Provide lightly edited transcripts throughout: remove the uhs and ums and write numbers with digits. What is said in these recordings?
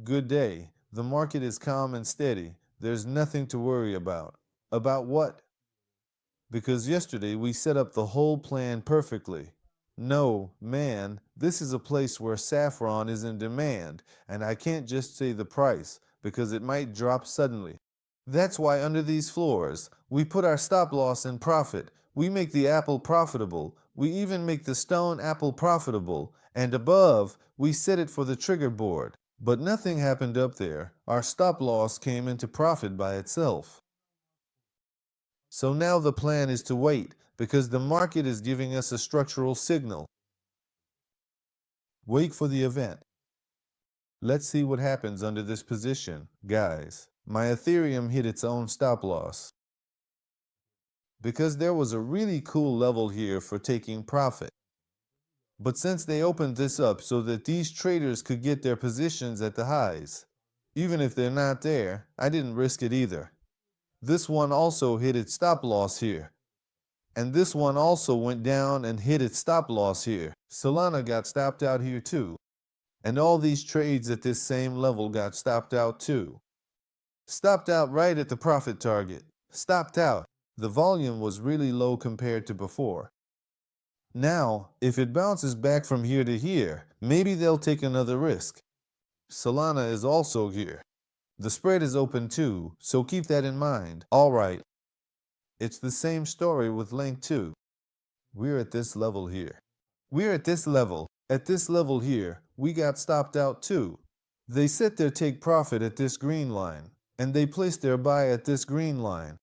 Good day. The market is calm and steady. There's nothing to worry about. About what? Because yesterday we set up the whole plan perfectly. No, man, this is a place where saffron is in demand, and I can't just say the price, because it might drop suddenly. That's why under these floors, we put our stop loss in profit. We make the apple profitable. We even make the stone apple profitable. And above, we set it for the trigger board. But nothing happened up there. Our stop loss came into profit by itself. So now the plan is to wait, because the market is giving us a structural signal. Wait for the event. Let's see what happens under this position, guys. My Ethereum hit its own stop loss, because there was a really cool level here for taking profit. But since they opened this up so that these traders could get their positions at the highs, even if they're not there, I didn't risk it either. This one also hit its stop loss here. And this one also went down and hit its stop loss here. Solana got stopped out here too. And all these trades at this same level got stopped out too. Stopped out right at the profit target. Stopped out. The volume was really low compared to before. Now, if it bounces back from here to here, maybe they'll take another risk. Solana is also here. The spread is open too, so keep that in mind. Alright. It's the same story with Link too. We're at this level here. We're at this level. At this level here, we got stopped out too. They set their take profit at this green line, and they placed their buy at this green line.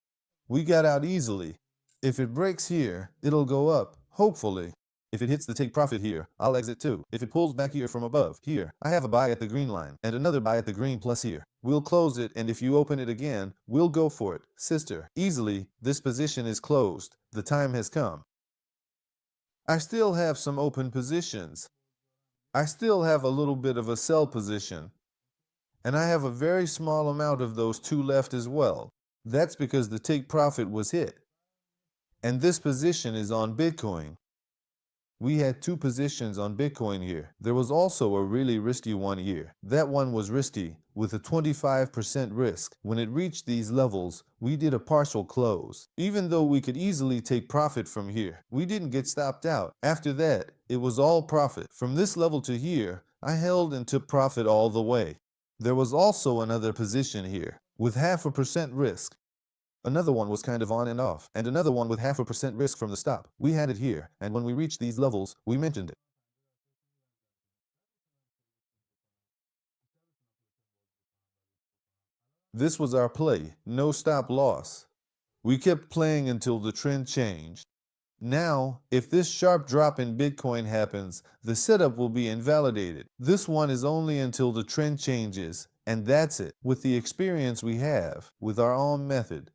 We got out easily. If it breaks here, it'll go up, hopefully. If it hits the take profit here, I'll exit too. If it pulls back here from above, here, I have a buy at the green line, and another buy at the green plus here. We'll close it, and if you open it again, we'll go for it, sister. Easily, this position is closed. The time has come. I still have some open positions. I still have a little bit of a sell position. And I have a very small amount of those two left as well. That's because the take profit was hit. And this position is on Bitcoin. We had two positions on Bitcoin here. There was also a really risky one here. That one was risky, with a 25% risk. When it reached these levels, we did a partial close. Even though we could easily take profit from here, we didn't get stopped out. After that, it was all profit. From this level to here, I held and took profit all the way. There was also another position here, with 0.5% risk. Another one was kind of on and off, and another one with 0.5% risk from the stop. We had it here, and when we reached these levels, we mentioned it. This was our play, no stop loss. We kept playing until the trend changed. Now, if this sharp drop in Bitcoin happens, the setup will be invalidated. This one is only until the trend changes, and that's it. With the experience we have, with our own method,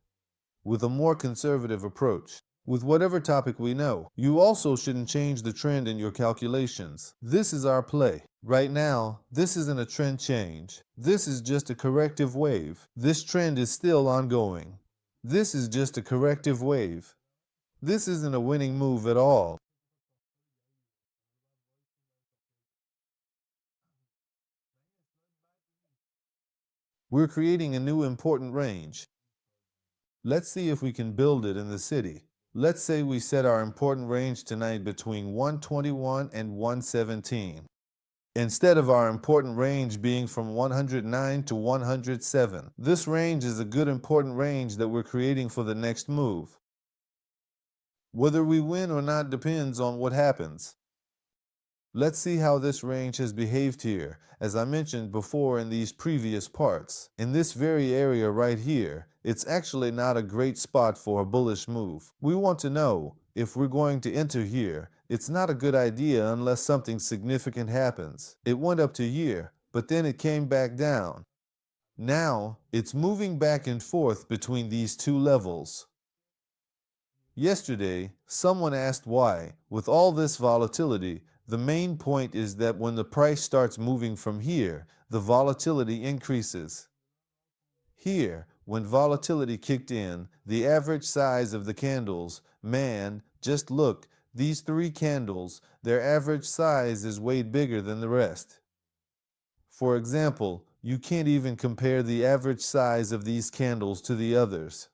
with a more conservative approach, with whatever topic we know. You also shouldn't change the trend in your calculations. This is our play. Right now, this isn't a trend change. This is just a corrective wave. This trend is still ongoing. This is just a corrective wave. This isn't a winning move at all. We're creating a new important range. Let's see if we can build it in the city. Let's say we set our important range tonight between 121 and 117. Instead of our important range being from 109 to 107. This range is a good important range that we're creating for the next move. Whether we win or not depends on what happens. Let's see how this range has behaved here, as I mentioned before in these previous parts. In this very area right here, it's actually not a great spot for a bullish move. We want to know if we're going to enter here. It's not a good idea unless something significant happens. It went up to here, but then it came back down. Now, it's moving back and forth between these two levels. Yesterday, someone asked why, with all this volatility, the main point is that when the price starts moving from here, the volatility increases. Here, when volatility kicked in, the average size of the candles, man, just look, these three candles, their average size is way bigger than the rest. For example, You can't even compare the average size of these candles to the others.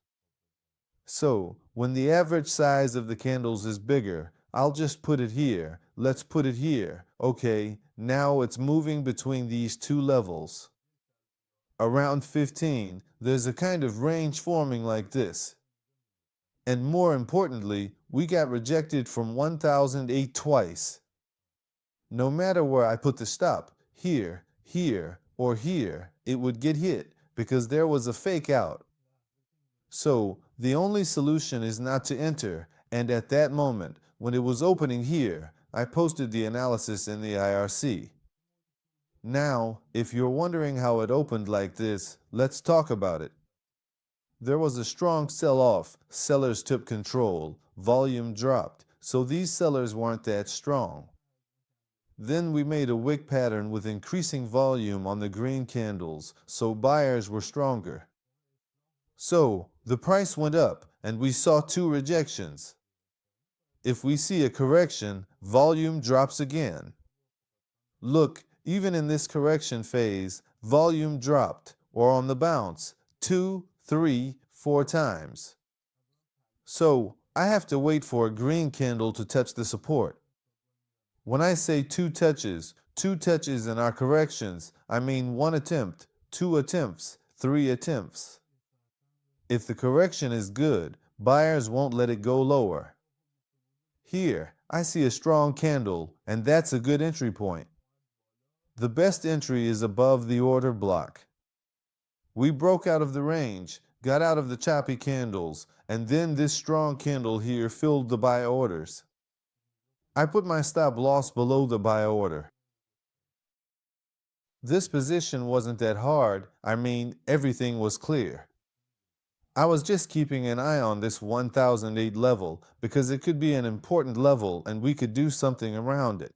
So, when the average size of the candles is bigger, I'll just put it here. Let's put it here. Okay, now it's moving between these two levels. Around 15, there's a kind of range forming like this. And more importantly, we got rejected from 1008 twice. No matter where I put the stop, here, here, or here, it would get hit because there was a fake out. So the only solution is not to enter, and at that moment, when it was opening here, I posted the analysis in the IRC. Now, if you're wondering how it opened like this, let's talk about it. There was a strong sell-off, sellers took control, volume dropped, so these sellers weren't that strong. Then we made a wick pattern with increasing volume on the green candles, so buyers were stronger. So, the price went up, and we saw two rejections. If we see a correction, volume drops again. Look, even in this correction phase, volume dropped, or on the bounce, 2, 3, 4 times. So, I have to wait for a green candle to touch the support. When I say two touches in our corrections, I mean one attempt, two attempts, three attempts. If the correction is good, buyers won't let it go lower. Here, I see a strong candle, and that's a good entry point. The best entry is above the order block. We broke out of the range, got out of the choppy candles, and then this strong candle here filled the buy orders. I put my stop loss below the buy order. This position wasn't that hard, I mean, everything was clear. I was just keeping an eye on this 1008 level because it could be an important level and we could do something around it.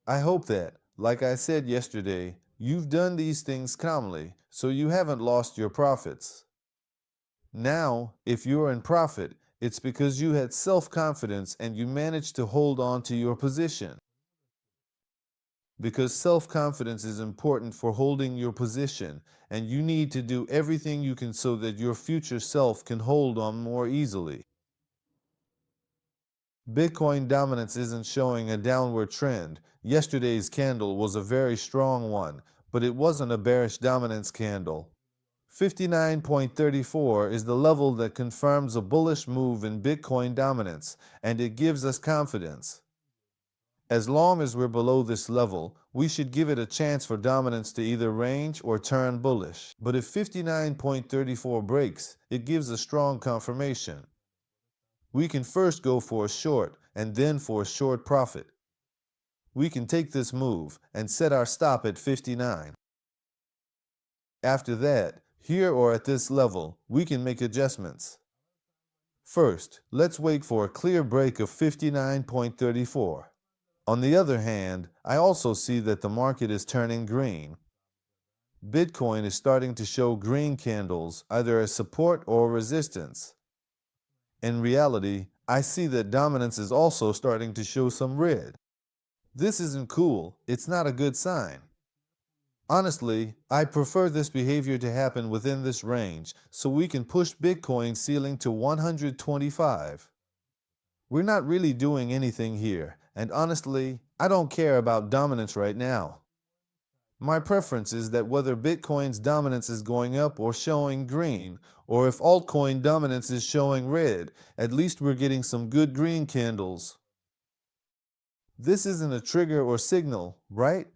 I hope that, like I said yesterday, you've done these things calmly so you haven't lost your profits. Now, if you're in profit, it's because you had self-confidence and you managed to hold on to your position. Because self-confidence is important for holding your position, and you need to do everything you can so that your future self can hold on more easily. Bitcoin dominance isn't showing a downward trend. Yesterday's candle was a very strong one, but it wasn't a bearish dominance candle. 59.34 is the level that confirms a bullish move in Bitcoin dominance, and it gives us confidence. As long as we're below this level, we should give it a chance for dominance to either range or turn bullish. But if 59.34 breaks, it gives a strong confirmation. We can first go for a short and then for a short profit. We can take this move and set our stop at 59. After that, here or at this level, we can make adjustments. First, let's wait for a clear break of 59.34. On the other hand, I also see that the market is turning green. Bitcoin is starting to show green candles, either as support or resistance. In reality, I see that dominance is also starting to show some red. This isn't cool. It's not a good sign. Honestly, I prefer this behavior to happen within this range so we can push Bitcoin ceiling to 125. We're not really doing anything here, and honestly, I don't care about dominance right now. My preference is that whether Bitcoin's dominance is going up or showing green, or if altcoin dominance is showing red, at least we're getting some good green candles. This isn't a trigger or signal, right?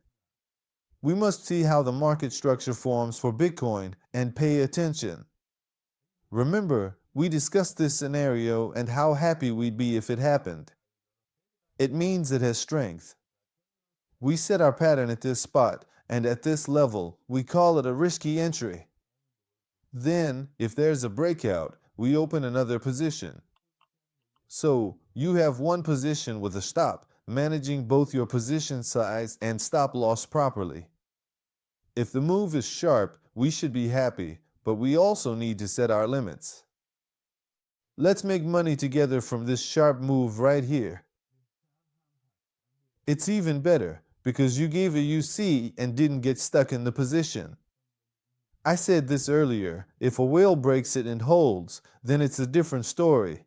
We must see how the market structure forms for Bitcoin and pay attention. Remember, we discussed this scenario and how happy we'd be if it happened. It means it has strength. We set our pattern at this spot, and at this level, we call it a risky entry. Then, if there's a breakout, we open another position. So, you have one position with a stop, managing both your position size and stop loss properly. If the move is sharp, we should be happy, but we also need to set our limits. Let's make money together from this sharp move right here. It's even better because you gave a UC and didn't get stuck in the position. I said this earlier, if a whale breaks it and holds, then it's a different story.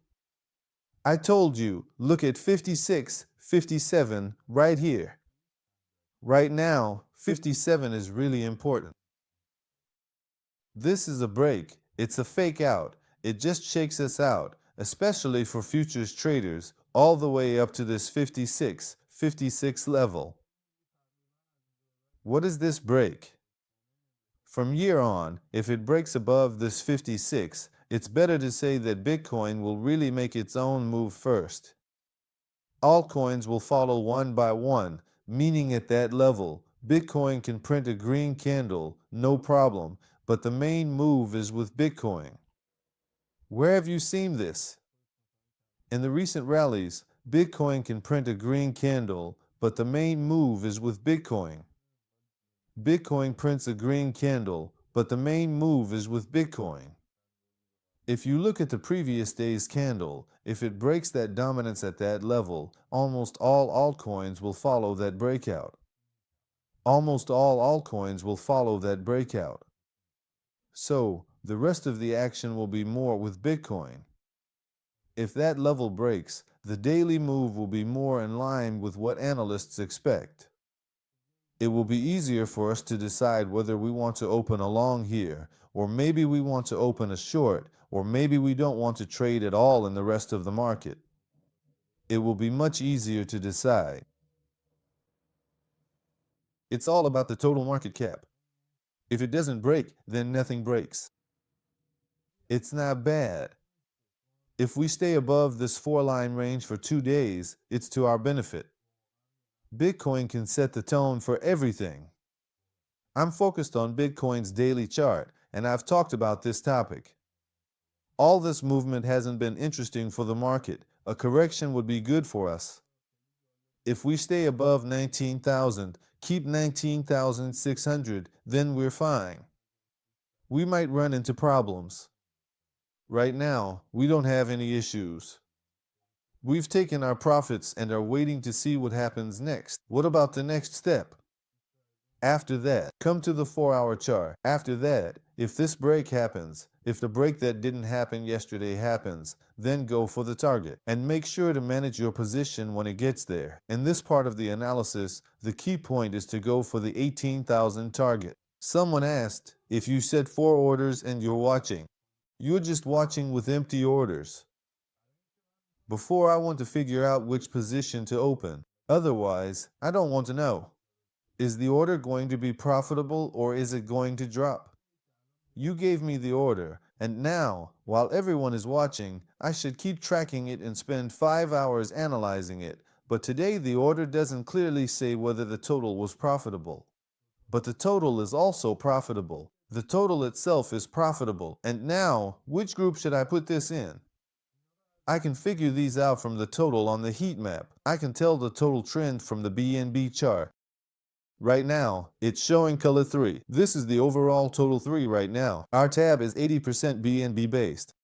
I told you, look at 56, 57 right here. Right now, 57 is really important. This is a break. It's a fake out. It just shakes us out, especially for futures traders, all the way up to this 56 level. What is this break? From here on, if it breaks above this 56, it's better to say that Bitcoin will really make its own move first. Altcoins will follow one by one, meaning at that level, Bitcoin can print a green candle, no problem, but the main move is with Bitcoin. Where have you seen this? In the recent rallies, Bitcoin can print a green candle, but the main move is with Bitcoin. Bitcoin prints a green candle, but the main move is with Bitcoin. If you look at the previous day's candle, if it breaks that dominance at that level, almost all altcoins will follow that breakout. Almost all altcoins will follow that breakout. So, the rest of the action will be more with Bitcoin. If that level breaks, the daily move will be more in line with what analysts expect. It will be easier for us to decide whether we want to open a long here, or maybe we want to open a short, or maybe we don't want to trade at all in the rest of the market. It will be much easier to decide. It's all about the total market cap. If it doesn't break, then nothing breaks. It's not bad. If we stay above this 4-line range for 2 days, it's to our benefit. Bitcoin can set the tone for everything. I'm focused on Bitcoin's daily chart, and I've talked about this topic. All this movement hasn't been interesting for the market. A correction would be good for us. If we stay above 19,000, keep 19,600, then we're fine. We might run into problems. Right now, we don't have any issues. We've taken our profits and are waiting to see what happens next. What about the next step? After that, come to the 4-hour chart. After that, if this break happens, if the break that didn't happen yesterday happens, then go for the target. And make sure to manage your position when it gets there. In this part of the analysis, the key point is to go for the 18,000 target. Someone asked, if you set 4 orders and you're watching, you're just watching with empty orders. Before I want to figure out which position to open. Otherwise, I don't want to know. Is the order going to be profitable or is it going to drop? You gave me the order, and now, while everyone is watching, I should keep tracking it and spend 5 hours analyzing it. But today the order doesn't clearly say whether the total was profitable. But the total is also profitable. The total itself is profitable. And now, which group should I put this in? I can figure these out from the total on the heat map. I can tell the total trend from the BNB chart. Right now, it's showing color 3. This is the overall total 3 right now. Our tab is 80% BNB based.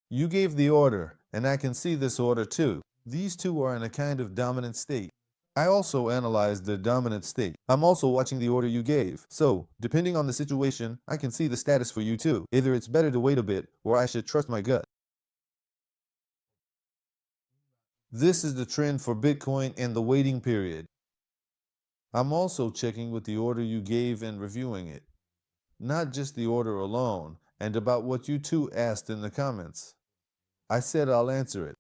You gave the order, and I can see this order too. These two are in a kind of dominant state. I also analyzed the dominant state. I'm also watching the order you gave. So, depending on the situation, I can see the status for you too. Either it's better to wait a bit, or I should trust my gut. This is the trend for Bitcoin and the waiting period. I'm also checking with the order you gave and reviewing it. Not just the order alone, and about what you two asked in the comments. I said I'll answer it.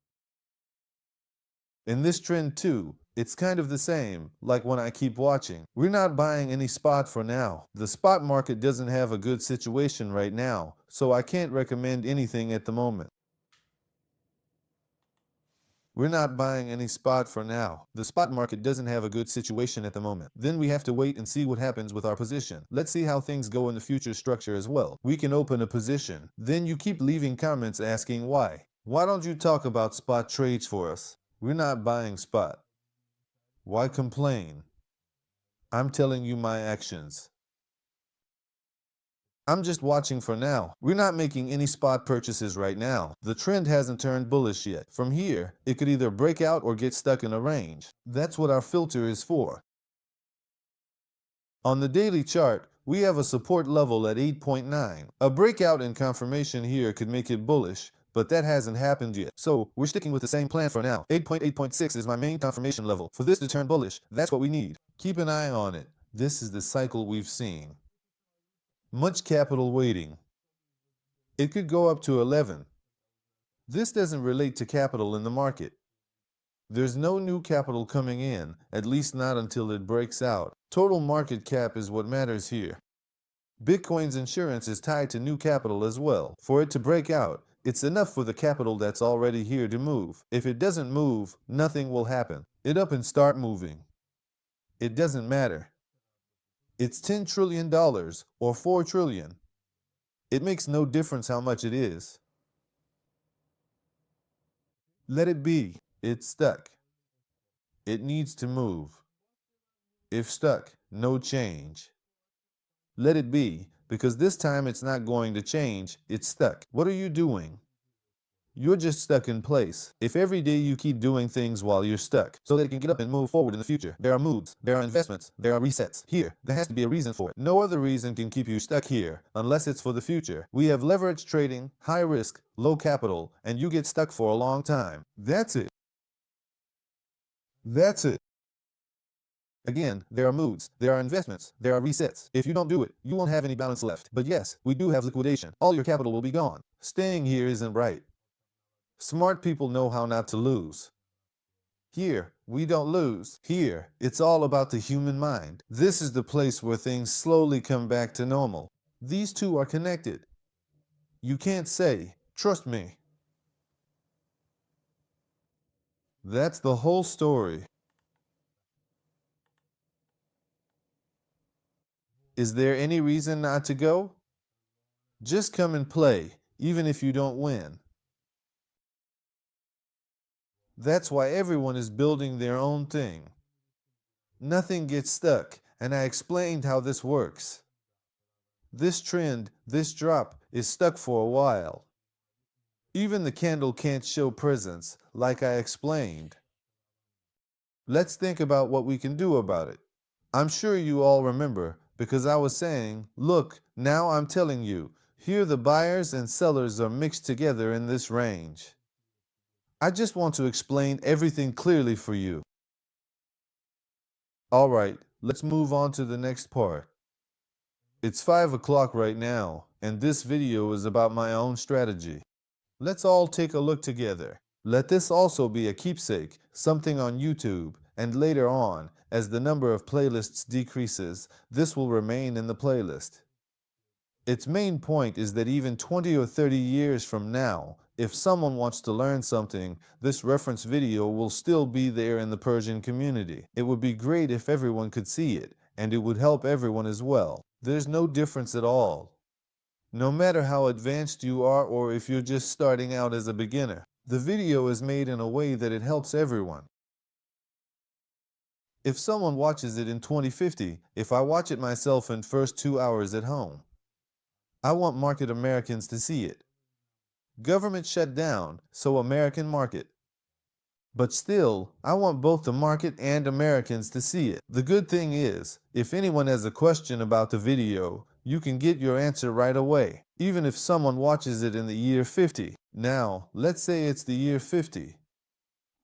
In this trend too, it's kind of the same, like when I keep watching. We're not buying any spot for now. The spot market doesn't have a good situation right now, so I can't recommend anything at the moment. We're not buying any spot for now. The spot market doesn't have a good situation at the moment. Then we have to wait and see what happens with our position. Let's see how things go in the future structure as well. We can open a position. Then you keep leaving comments asking why. Why don't you talk about spot trades for us? We're not buying spot. Why complain? I'm telling you my actions. I'm just watching for now. We're not making any spot purchases right now. The trend hasn't turned bullish yet. From here, it could either break out or get stuck in a range. That's what our filter is for. On the daily chart, we have a support level at 8.9. A breakout and confirmation here could make it bullish, but that hasn't happened yet. So we're sticking with the same plan for now. 8.8.6 is my main confirmation level. For this to turn bullish, that's what we need. Keep an eye on it. This is the cycle we've seen. Much capital waiting. It could go up to 11. This doesn't relate to capital in the market. There's no new capital coming in, at least not until it breaks out. Total market cap is what matters here. Bitcoin's insurance is tied to new capital as well. For it to break out, it's enough for the capital that's already here to move. If it doesn't move, nothing will happen. It up and start moving. It doesn't matter. It's $10 trillion or 4 trillion. It makes no difference how much it is. Let it be. It's stuck. It needs to move. If stuck, no change. Let it be, because this time it's not going to change, it's stuck. What are you doing? You're just stuck in place. If every day you keep doing things while you're stuck, so that it can get up and move forward in the future, there are moves, there are investments, there are resets. Here, there has to be a reason for it. No other reason can keep you stuck here, unless it's for the future. We have leverage trading, high risk, low capital, and you get stuck for a long time. That's it. That's it. Again, there are moods, there are investments, there are resets. If you don't do it, you won't have any balance left. But yes, we do have liquidation. All your capital will be gone. Staying here isn't right. Smart people know how not to lose. Here, we don't lose. Here, it's all about the human mind. This is the place where things slowly come back to normal. These two are connected. You can't say, trust me. That's the whole story. Is there any reason not to go? Just come and play, even if you don't win. That's why everyone is building their own thing. Nothing gets stuck, and I explained how this works. This trend, this drop, is stuck for a while. Even the candle can't show presence, like I explained. Let's think about what we can do about it. I'm sure you all remember, because I was saying, look, now I'm telling you, here the buyers and sellers are mixed together in this range. I just want to explain everything clearly for you. Alright, let's move on to the next part. It's 5 o'clock right now, and this video is about my own strategy. Let's all take a look together. Let this also be a keepsake, something on YouTube, and later on, as the number of playlists decreases, this will remain in the playlist. Its main point is that even 20 or 30 years from now, if someone wants to learn something, this reference video will still be there in the Persian community. It would be great if everyone could see it, and it would help everyone as well. There's no difference at all. No matter how advanced you are or if you're just starting out as a beginner, the video is made in a way that it helps everyone. If someone watches it in 2050, if I watch it myself in first 2 hours at home, I want market Americans to see it. Government shut down, so American market. But still, I want both the market and Americans to see it. The good thing is, if anyone has a question about the video, you can get your answer right away, even if someone watches it in the year 50. Now, let's say it's the year 50.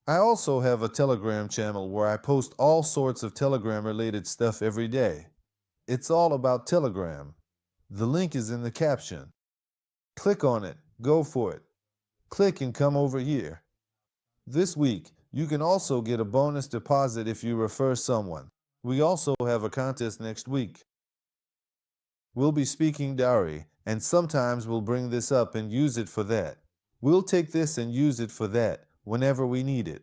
I also have a Telegram channel where I post all sorts of Telegram-related stuff every day. It's all about Telegram. The link is in the caption. Click on it. Go for it. Click and come over here. This week, you can also get a bonus deposit if you refer someone. We also have a contest next week. We'll be speaking Dari, and sometimes we'll bring this up and use it for that. We'll take this and use it for that, whenever we need it.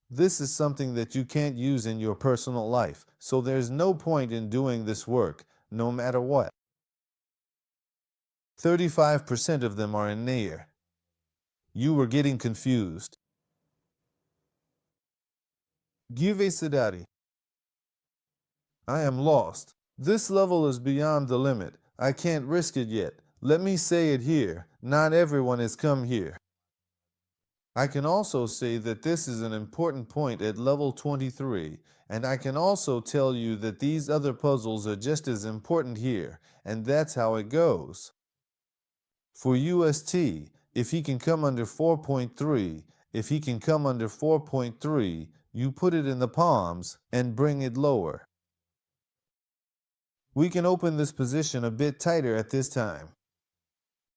This is something that you can't use in your personal life, so there's no point in doing this work, no matter what. 35% of them are in Nair. You were getting confused. Give a Sadati. I am lost. This level is beyond the limit. I can't risk it yet. Let me say it here, not everyone has come here. I can also say that this is an important point at level 23, and I can also tell you that these other puzzles are just as important here, and that's how it goes. For UST, if he can come under 4.3, if he can come under 4.3, you put it in the palms and bring it lower. We can open this position a bit tighter at this time.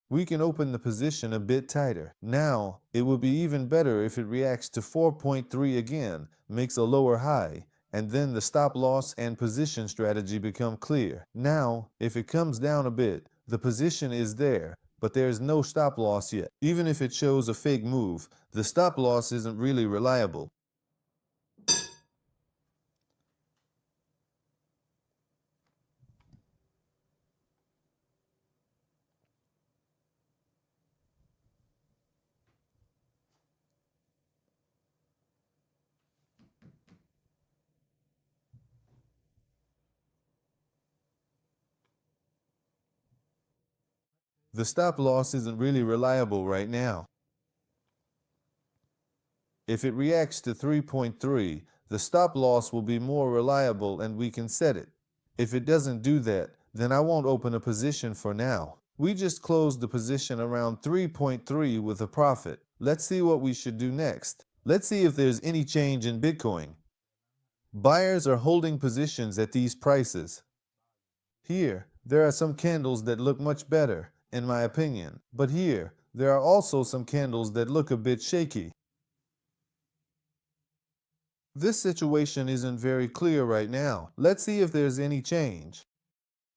We can open the position a bit tighter. Now, it would be even better if it reacts to 4.3 again, makes a lower high, and then the stop loss and position strategy become clear. Now, if it comes down a bit, the position is there, but there's no stop loss yet. Even if it shows a fake move, the stop loss isn't really reliable. The stop loss isn't really reliable right now. If it reacts to 3.3, the stop loss will be more reliable and we can set it. If it doesn't do that, then I won't open a position for now. We just closed the position around 3.3 with a profit. Let's see what we should do next. Let's see if there's any change in Bitcoin. Buyers are holding positions at these prices. Here, there are some candles that look much better, in my opinion. But here, there are also some candles that look a bit shaky. This situation isn't very clear right now. Let's see if there's any change.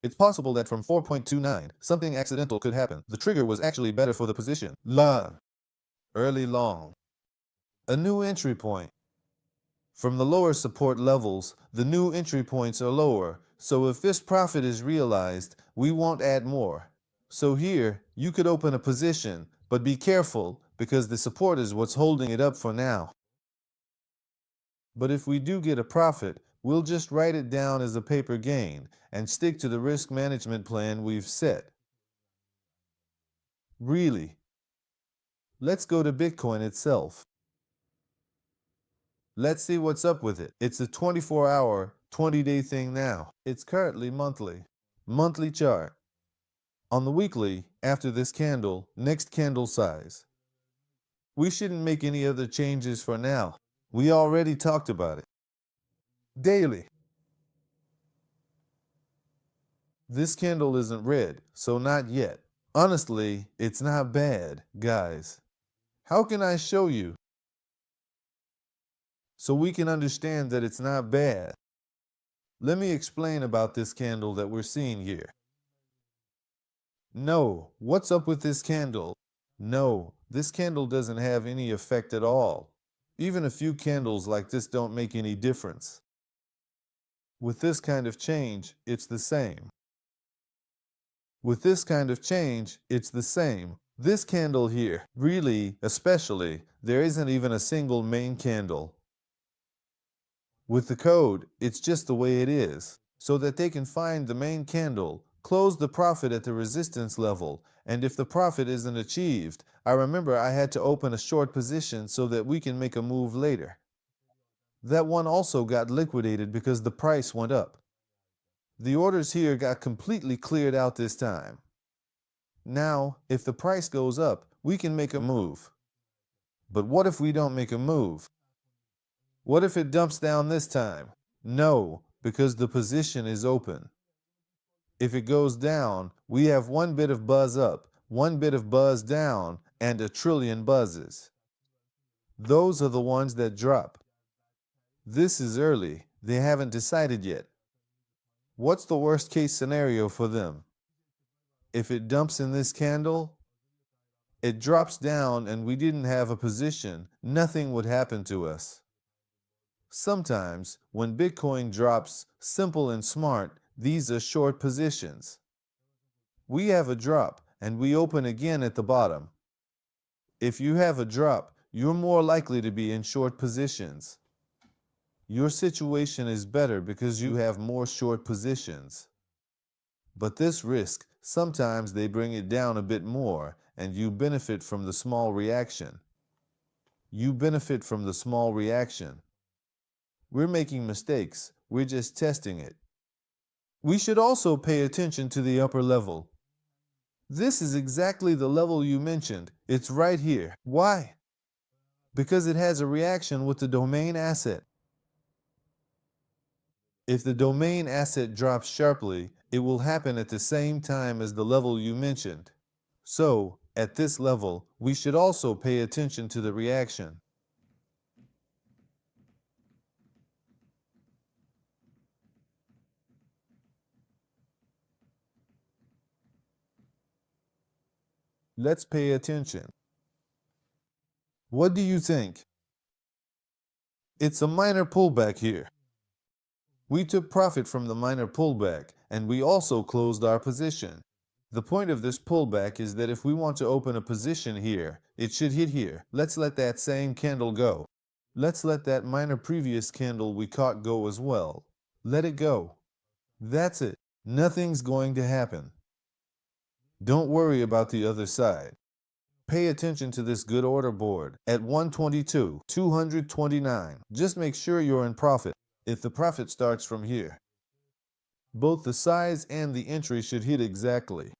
It's possible that from 4.29, something accidental could happen. The trigger was actually better for the position. Long. Early long. A new entry point. From the lower support levels, the new entry points are lower, so if this profit is realized, we won't add more. So here, you could open a position, but be careful, because the support is what's holding it up for now. But if we do get a profit, we'll just write it down as a paper gain and stick to the risk management plan we've set. Really. Let's go to Bitcoin itself. Let's see what's up with it. It's a 24-hour, 20-day thing now. It's currently monthly. Monthly chart. On the weekly, after this candle, next candle size. We shouldn't make any other changes for now. We already talked about it. Daily. This candle isn't red, so not yet. Honestly, it's not bad, guys. How can I show you? So we can understand that it's not bad. Let me explain about this candle that we're seeing here. No, what's up with this candle? No, this candle doesn't have any effect at all. Even a few candles like this don't make any difference. With this kind of change, it's the same. With this kind of change, it's the same. This candle here, really, especially, there isn't even a single main candle. With the code, it's just the way it is, so that they can find the main candle, close the profit at the resistance level, and if the profit isn't achieved, I remember I had to open a short position so that we can make a move later. That one also got liquidated because the price went up. The orders here got completely cleared out this time. Now, if the price goes up, we can make a move. But what if we don't make a move? What if it dumps down this time? No, because the position is open. If it goes down, we have one bit of buzz up, one bit of buzz down, and a trillion buzzes. Those are the ones that drop. This is early. They haven't decided yet. What's the worst case scenario for them? If it dumps in this candle, it drops down and we didn't have a position, nothing would happen to us. Sometimes, when Bitcoin drops, simple and smart, these are short positions. We have a drop and we open again at the bottom. If you have a drop, you're more likely to be in short positions. Your situation is better because you have more short positions. But this risk, sometimes they bring it down a bit more, and you benefit from the small reaction. You benefit from the small reaction. We're making mistakes. We're just testing it. We should also pay attention to the upper level. This is exactly the level you mentioned. It's right here. Why? Because it has a reaction with the domain asset. If the domain asset drops sharply, it will happen at the same time as the level you mentioned. So, at this level, we should also pay attention to the reaction. Let's pay attention. What do you think? It's a minor pullback here. We took profit from the minor pullback, and we also closed our position. The point of this pullback is that if we want to open a position here, it should hit here. Let's let that same candle go. Let's let that minor previous candle we caught go as well. Let it go. That's it. Nothing's going to happen. Don't worry about the other side. Pay attention to this good order board at 122, 229. Just make sure you're in profit. If the profit starts from here, both the size and the entry should hit exactly.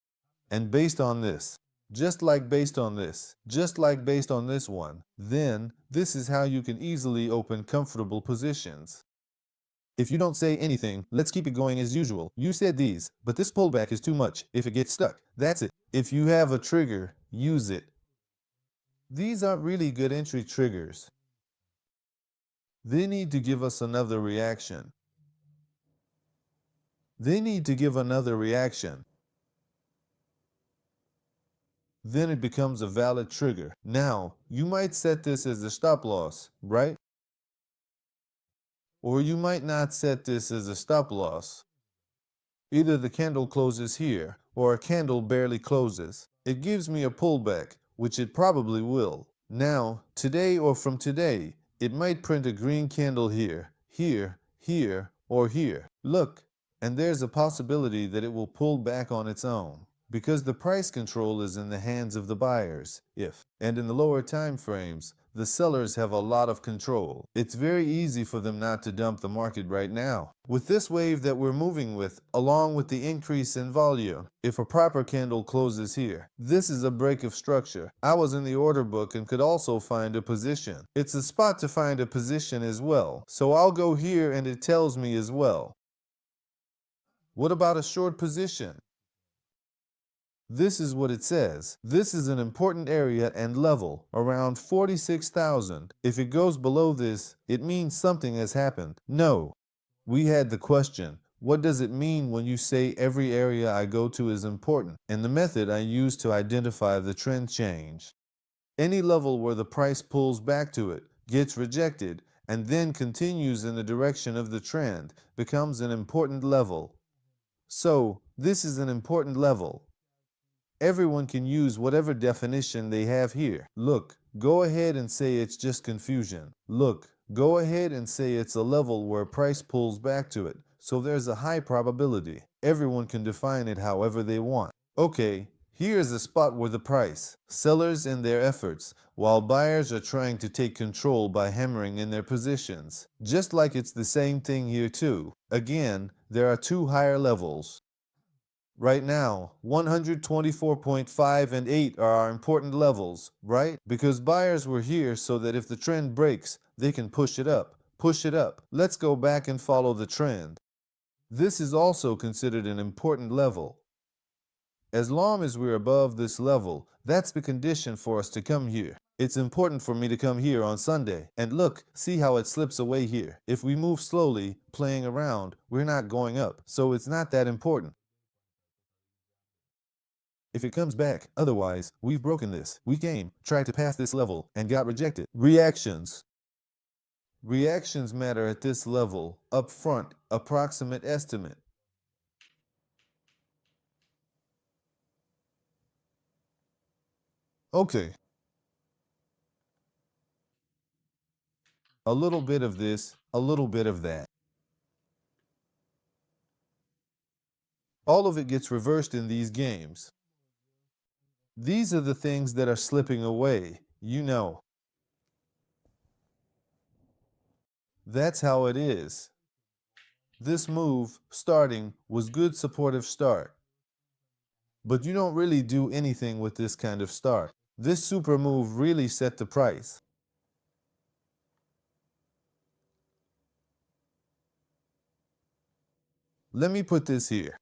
And based on this, just like based on this, just like based on this one, then this is how you can easily open comfortable positions. If you don't say anything, let's keep it going as usual. You said these, but this pullback is too much. If it gets stuck, that's it. If you have a trigger, use it. These aren't really good entry triggers. They need to give us another reaction. They need to give another reaction. Then it becomes a valid trigger. Now, you might set this as a stop loss, right? Or you might not set this as a stop loss. Either the candle closes here, or a candle barely closes. It gives me a pullback, which it probably will. Now, today or from today, it might print a green candle here, here, here, or here. Look, and there's a possibility that it will pull back on its own, because the price control is in the hands of the buyers, and in the lower time frames, the sellers have a lot of control. It's very easy for them not to dump the market right now. With this wave that we're moving with, along with the increase in volume, if a proper candle closes here, this is a break of structure. I was in the order book and could also find a position. It's a spot to find a position as well. So I'll go here and it tells me as well. What about a short position? This is what it says. This is an important area and level, around 46,000. If it goes below this, it means something has happened. No. We had the question, what does it mean when you say every area I go to is important? And the method I use to identify the trend change. Any level where the price pulls back to it, gets rejected, and then continues in the direction of the trend becomes an important level. So, this is an important level. Everyone can use whatever definition they have here. Look, go ahead and say it's just confusion. Look, go ahead and say it's a level where price pulls back to it. So there's a high probability. Everyone can define it however they want. Okay, here's a spot where the price, sellers in their efforts, while buyers are trying to take control by hammering in their positions. Just like it's the same thing here too. Again, there are two higher levels. Right now, 124.5 and 8 are our important levels, right? Because buyers were here so that if the trend breaks, they can push it up. Push it up. Let's go back and follow the trend. This is also considered an important level. As long as we're above this level, that's the condition for us to come here. It's important for me to come here on Sunday. And look, see how it slips away here. If we move slowly, playing around, we're not going up. So it's not that important. If it comes back, otherwise, we've broken this. We came, tried to pass this level, and got rejected. Reactions. Reactions matter at this level. Up front, approximate estimate. Okay. A little bit of this, a little bit of that. All of it gets reversed in these games. These are the things that are slipping away, you know. That's how it is. This move, starting, was good supportive start. But you don't really do anything with this kind of start. This super move really set the price. Let me put this here.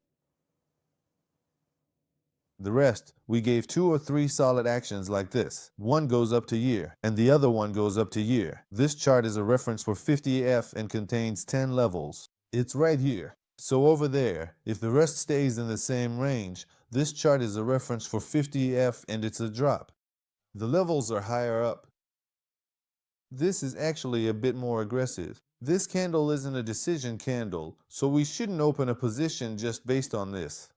The rest, we gave 2 or 3 solid actions like this. One goes up to year, and the other one goes up to year. This chart is a reference for 50F and contains 10 levels. It's right here. So over there, if the rest stays in the same range, this chart is a reference for 50F and it's a drop. The levels are higher up. This is actually a bit more aggressive. This candle isn't a decision candle, so we shouldn't open a position just based on this.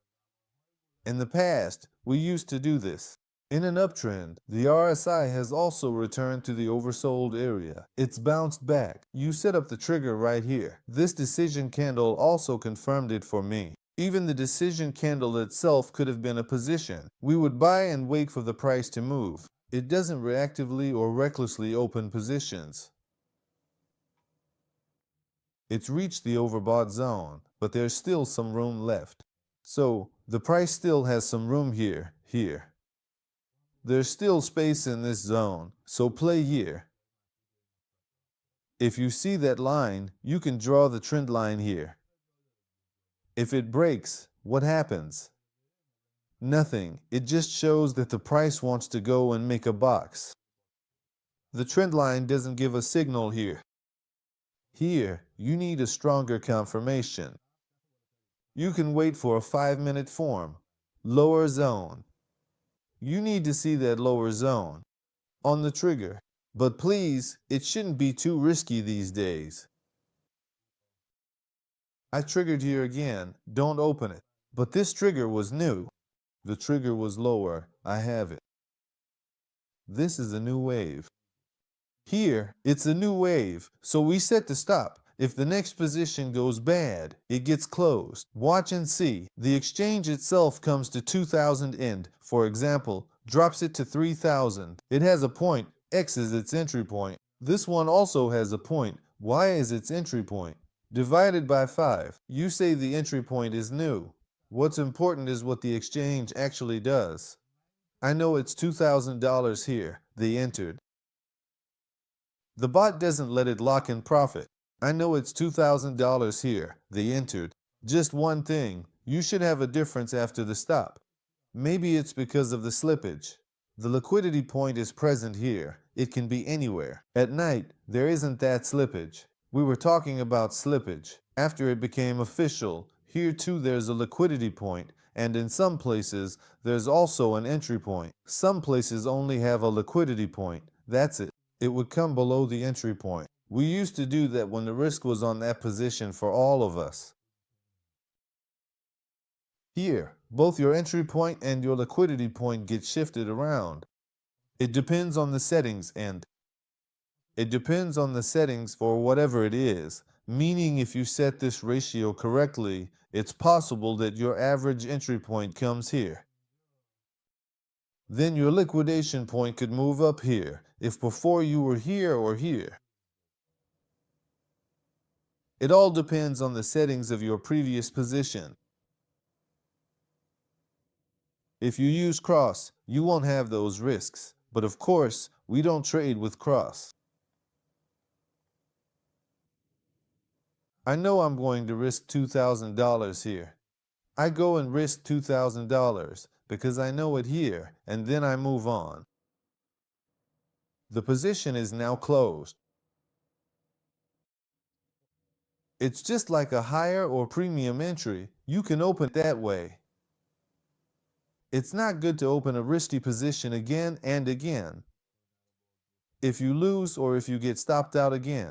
In the past, we used to do this. In an uptrend, the RSI has also returned to the oversold area. It's bounced back. You set up the trigger right here. This decision candle also confirmed it for me. Even the decision candle itself could have been a position. We would buy and wait for the price to move. It doesn't reactively or recklessly open positions. It's reached the overbought zone, but there's still some room left. So, the price still has some room here. There's still space in this zone, so play here. If you see that line, you can draw the trend line here. If it breaks, what happens? Nothing. It just shows that the price wants to go and make a box. The trend line doesn't give a signal here. Here, you need a stronger confirmation. You can wait for a 5-minute form. Lower zone. You need to see that lower zone on the trigger. But please, it shouldn't be too risky these days. I triggered here again. Don't open it. But this trigger was new. The trigger was lower. I have it. This is a new wave. Here, it's a new wave, so we set the stop. If the next position goes bad, it gets closed. Watch and see. The exchange itself comes to 2000 end, for example, drops it to 3000. It has a point. X is its entry point. This one also has a point. Y is its entry point. Divided by 5. You say the entry point is new. What's important is what the exchange actually does. I know it's $2,000 here. They entered. The bot doesn't let it lock in profit. I know it's $2,000 here. They entered. Just one thing. You should have a difference after the stop. Maybe it's because of the slippage. The liquidity point is present here. It can be anywhere. At night, there isn't that slippage. We were talking about slippage. After it became official, here too there's a liquidity point, and in some places, there's also an entry point. Some places only have a liquidity point. That's it. It would come below the entry point. We used to do that when the risk was on that position for all of us. Here, both your entry point and your liquidity point get shifted around. It depends on the settings and it depends on the settings for whatever it is, meaning if you set this ratio correctly, it's possible that your average entry point comes here. Then your liquidation point could move up here, if before you were here or here. It all depends on the settings of your previous position. If you use cross, you won't have those risks. But of course, we don't trade with cross. I know I'm going to risk $2,000 here. I go and risk $2,000 because I know it here, and then I move on. The position is now closed. It's just like a higher or premium entry. You can open it that way. It's not good to open a risky position again and again. If you lose or if you get stopped out again,